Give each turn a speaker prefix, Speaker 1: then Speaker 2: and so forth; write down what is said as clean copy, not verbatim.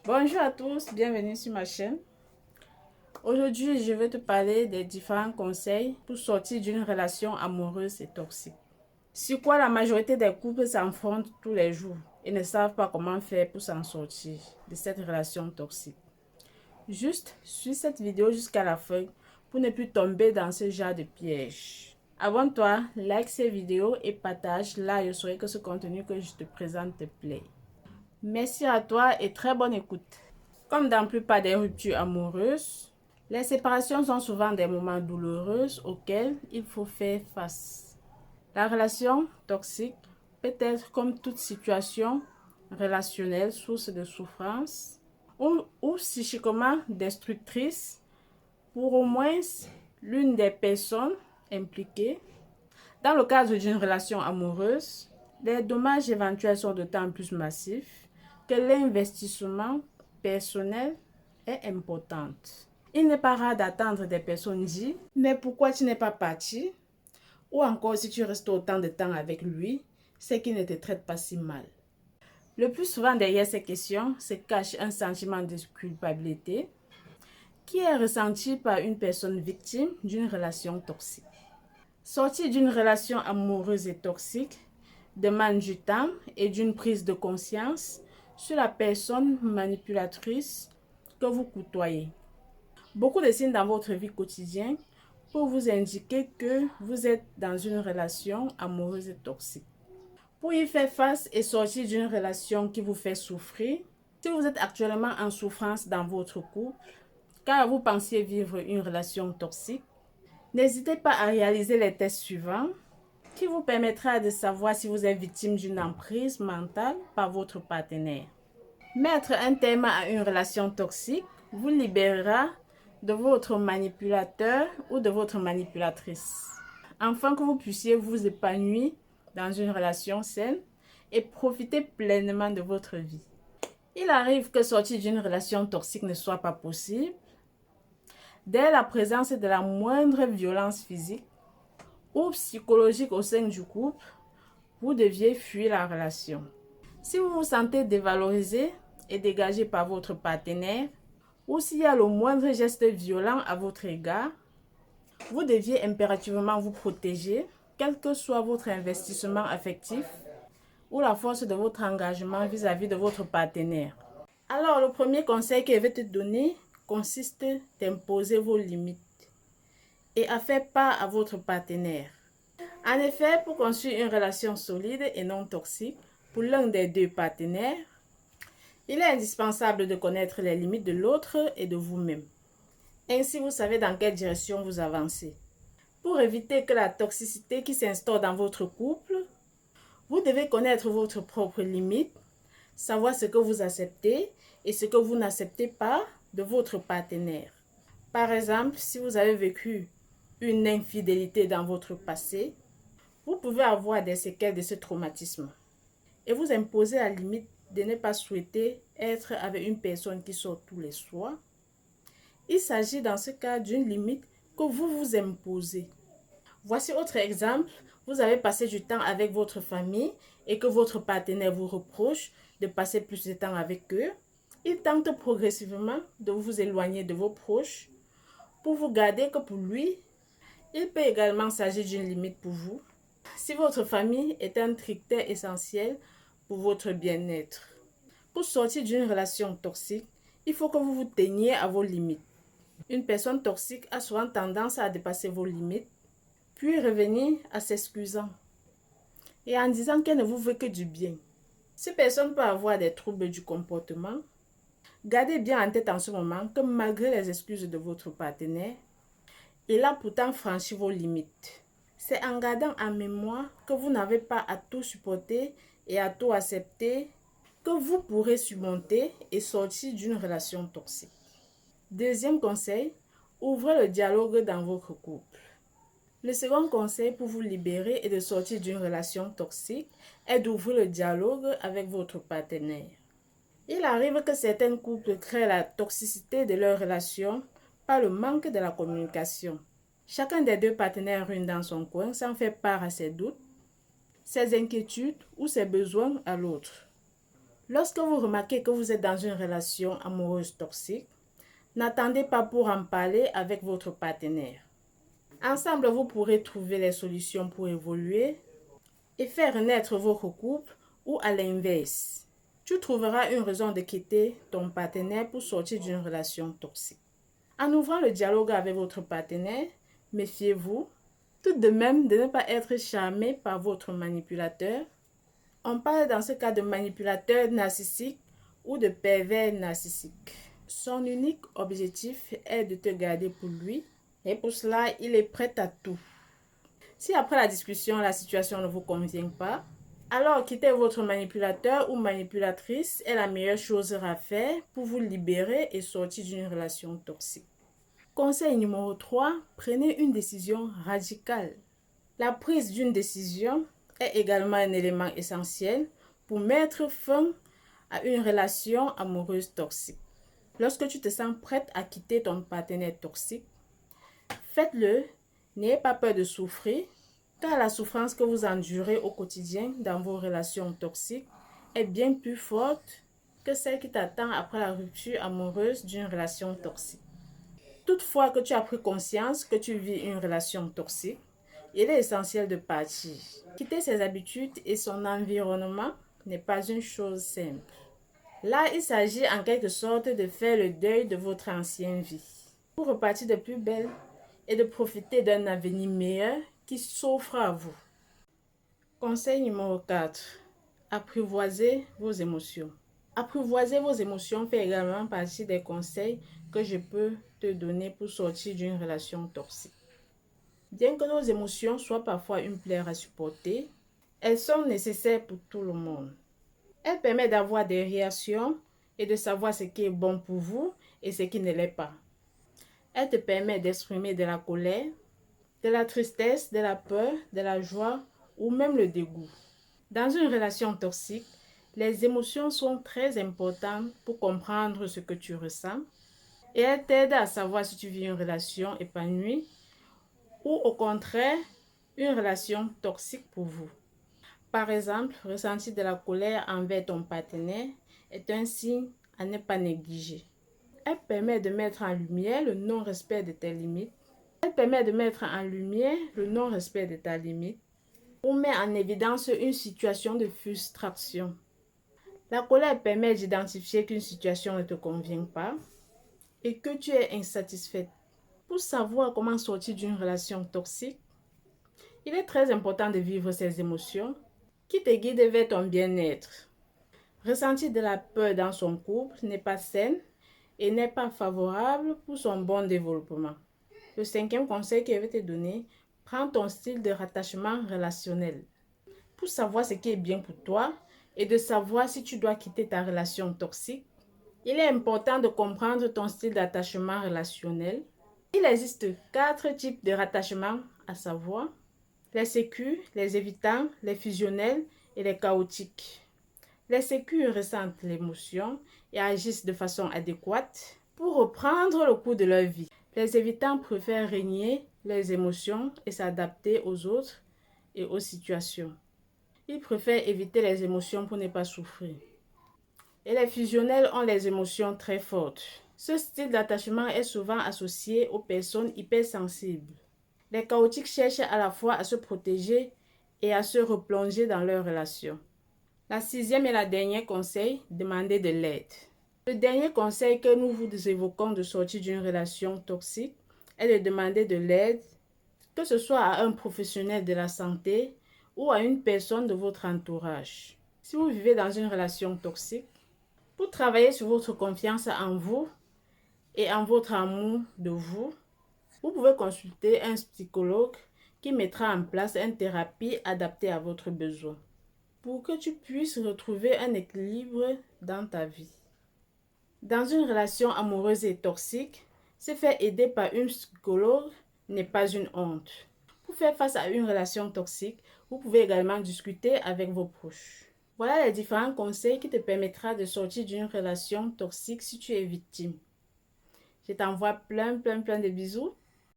Speaker 1: Bonjour à tous, bienvenue sur ma chaîne. Aujourd'hui, je vais te parler des différents conseils pour sortir d'une relation amoureuse et toxique. Sur quoi la majorité des couples s'affrontent tous les jours et ne savent pas comment faire pour s'en sortir de cette relation toxique. Juste, suis cette vidéo jusqu'à la fin pour ne plus tomber dans ce genre de piège. Abonne-toi, like cette vidéo et partage, là je saurai que ce contenu que je te présente te plaît. Merci à toi et très bonne écoute. Comme dans la plupart des ruptures amoureuses, les séparations sont souvent des moments douloureux auxquels il faut faire face. La relation toxique peut être, comme toute situation relationnelle, source de souffrance ou psychiquement destructrice pour au moins l'une des personnes impliquées. Dans le cadre d'une relation amoureuse, les dommages éventuels sont d'autant plus massifs que l'investissement personnel est important. Il n'est pas rare d'attendre des personnes dire « Mais pourquoi tu n'es pas parti ?» Ou encore, si tu restes autant de temps avec lui, c'est qu'il ne te traite pas si mal. Le plus souvent derrière ces questions se cache un sentiment de culpabilité qui est ressenti par une personne victime d'une relation toxique. Sortir d'une relation amoureuse et toxique demande du temps et d'une prise de conscience sur la personne manipulatrice que vous côtoyez. Beaucoup de signes dans votre vie quotidienne pour vous indiquer que vous êtes dans une relation amoureuse et toxique. Pour y faire face et sortir d'une relation qui vous fait souffrir, si vous êtes actuellement en souffrance dans votre couple, car vous pensiez vivre une relation toxique, n'hésitez pas à réaliser les tests suivants qui vous permettra de savoir si vous êtes victime d'une emprise mentale par votre partenaire. Mettre un terme à une relation toxique vous libérera de votre manipulateur ou de votre manipulatrice, afin que vous puissiez vous épanouir dans une relation saine et profiter pleinement de votre vie. Il arrive que sortir d'une relation toxique ne soit pas possible. Dès la présence de la moindre violence physique ou psychologique au sein du couple, vous deviez fuir la relation. Si vous vous sentez dévalorisé et dégagé par votre partenaire, ou s'il y a le moindre geste violent à votre égard, vous deviez impérativement vous protéger, quel que soit votre investissement affectif ou la force de votre engagement vis-à-vis de votre partenaire. Alors, le premier conseil que je vais te donner consiste d'imposer vos limites et à faire part à votre partenaire. En effet, pour construire une relation solide et non toxique pour l'un des deux partenaires, il est indispensable de connaître les limites de l'autre et de vous-même. Ainsi, vous savez dans quelle direction vous avancez. Pour éviter que la toxicité qui s'instaure dans votre couple, vous devez connaître votre propre limite, savoir ce que vous acceptez et ce que vous n'acceptez pas de votre partenaire. Par exemple, si vous avez vécu une infidélité dans votre passé, vous pouvez avoir des séquelles de ce traumatisme et vous imposer la limite de ne pas souhaiter être avec une personne qui sort tous les soirs. Il s'agit dans ce cas d'une limite que vous vous imposez. Voici autre exemple. Vous avez passé du temps avec votre famille et que votre partenaire vous reproche de passer plus de temps avec eux. Il tente progressivement de vous éloigner de vos proches pour vous garder que pour lui. Il peut également s'agir d'une limite pour vous. Si votre famille est un critère essentiel pour votre bien-être. Pour sortir d'une relation toxique, il faut que vous vous teniez à vos limites. Une personne toxique a souvent tendance à dépasser vos limites, puis revenir en s'excusant et en disant qu'elle ne vous veut que du bien. Cette personne peut avoir des troubles du comportement. Gardez bien en tête en ce moment que malgré les excuses de votre partenaire, il a pourtant franchi vos limites. C'est en gardant en mémoire que vous n'avez pas à tout supporter et à tout accepter que vous pourrez surmonter et sortir d'une relation toxique. Deuxième conseil, ouvrez le dialogue dans votre couple. Le second conseil pour vous libérer et de sortir d'une relation toxique est d'ouvrir le dialogue avec votre partenaire. Il arrive que certains couples créent la toxicité de leur relation par le manque de la communication. Chacun des deux partenaires rune dans son coin sans faire part à ses doutes, ses inquiétudes ou ses besoins à l'autre. Lorsque vous remarquez que vous êtes dans une relation amoureuse toxique, n'attendez pas pour en parler avec votre partenaire. Ensemble, vous pourrez trouver les solutions pour évoluer et faire renaître votre couple ou à l'inverse. Tu trouveras une raison de quitter ton partenaire pour sortir d'une relation toxique. En ouvrant le dialogue avec votre partenaire, méfiez-vous tout de même de ne pas être charmé par votre manipulateur. On parle dans ce cas de manipulateur narcissique ou de pervers narcissique. Son unique objectif est de te garder pour lui et pour cela, il est prêt à tout. Si après la discussion, la situation ne vous convient pas, alors quitter votre manipulateur ou manipulatrice est la meilleure chose à faire pour vous libérer et sortir d'une relation toxique. Conseil numéro 3, prenez une décision radicale. La prise d'une décision est également un élément essentiel pour mettre fin à une relation amoureuse toxique. Lorsque tu te sens prête à quitter ton partenaire toxique, faites-le, n'ayez pas peur de souffrir, car la souffrance que vous endurez au quotidien dans vos relations toxiques est bien plus forte que celle qui t'attend après la rupture amoureuse d'une relation toxique. Toutefois que tu as pris conscience que tu vis une relation toxique, il est essentiel de partir. Quitter ses habitudes et son environnement n'est pas une chose simple. Là, il s'agit en quelque sorte de faire le deuil de votre ancienne vie, pour repartir de plus belle et de profiter d'un avenir meilleur qui s'offre à vous. Conseil numéro 4. Apprivoisez vos émotions. Apprivoiser vos émotions fait également partie des conseils que je peux te donner pour sortir d'une relation toxique. Bien que nos émotions soient parfois une plaie à supporter, elles sont nécessaires pour tout le monde. Elles permettent d'avoir des réactions et de savoir ce qui est bon pour vous et ce qui ne l'est pas. Elles te permettent d'exprimer de la colère, de la tristesse, de la peur, de la joie ou même le dégoût. Dans une relation toxique, les émotions sont très importantes pour comprendre ce que tu ressens et elles t'aident à savoir si tu vis une relation épanouie ou au contraire une relation toxique pour vous. Par exemple, ressentir de la colère envers ton partenaire est un signe à ne pas négliger. Elle permet de mettre en lumière le non-respect de tes limites. Elle permet de mettre en lumière le non-respect de ta limite ou met en évidence une situation de frustration. La colère permet d'identifier qu'une situation ne te convient pas et que tu es insatisfaite. Pour savoir comment sortir d'une relation toxique, il est très important de vivre ces émotions qui te guident vers ton bien-être. Ressentir de la peur dans son couple n'est pas sain et n'est pas favorable pour son bon développement. Le 5e conseil que je vais te donner, prends ton style de rattachement relationnel. Pour savoir ce qui est bien pour toi et de savoir si tu dois quitter ta relation toxique, il est important de comprendre ton style d'attachement relationnel. Il existe 4 types de rattachement, à savoir les sécures, les évitants, les fusionnels et les chaotiques. Les sécures ressentent l'émotion et agissent de façon adéquate pour reprendre le cours de leur vie. Les évitants préfèrent régner les émotions et s'adapter aux autres et aux situations. Ils préfèrent éviter les émotions pour ne pas souffrir. Et les fusionnels ont les émotions très fortes. Ce style d'attachement est souvent associé aux personnes hypersensibles. Les chaotiques cherchent à la fois à se protéger et à se replonger dans leurs relations. La 6e et la dernière conseil, demandez de l'aide. Le dernier conseil que nous vous évoquons de sortir d'une relation toxique est de demander de l'aide, que ce soit à un professionnel de la santé ou à une personne de votre entourage. Si vous vivez dans une relation toxique, pour travailler sur votre confiance en vous et en votre amour de vous, vous pouvez consulter un psychologue qui mettra en place une thérapie adaptée à votre besoin pour que tu puisses retrouver un équilibre dans ta vie. Dans une relation amoureuse et toxique, se faire aider par une psychologue n'est pas une honte. Pour faire face à une relation toxique, vous pouvez également discuter avec vos proches. Voilà les différents conseils qui te permettront de sortir d'une relation toxique si tu es victime. Je t'envoie plein de bisous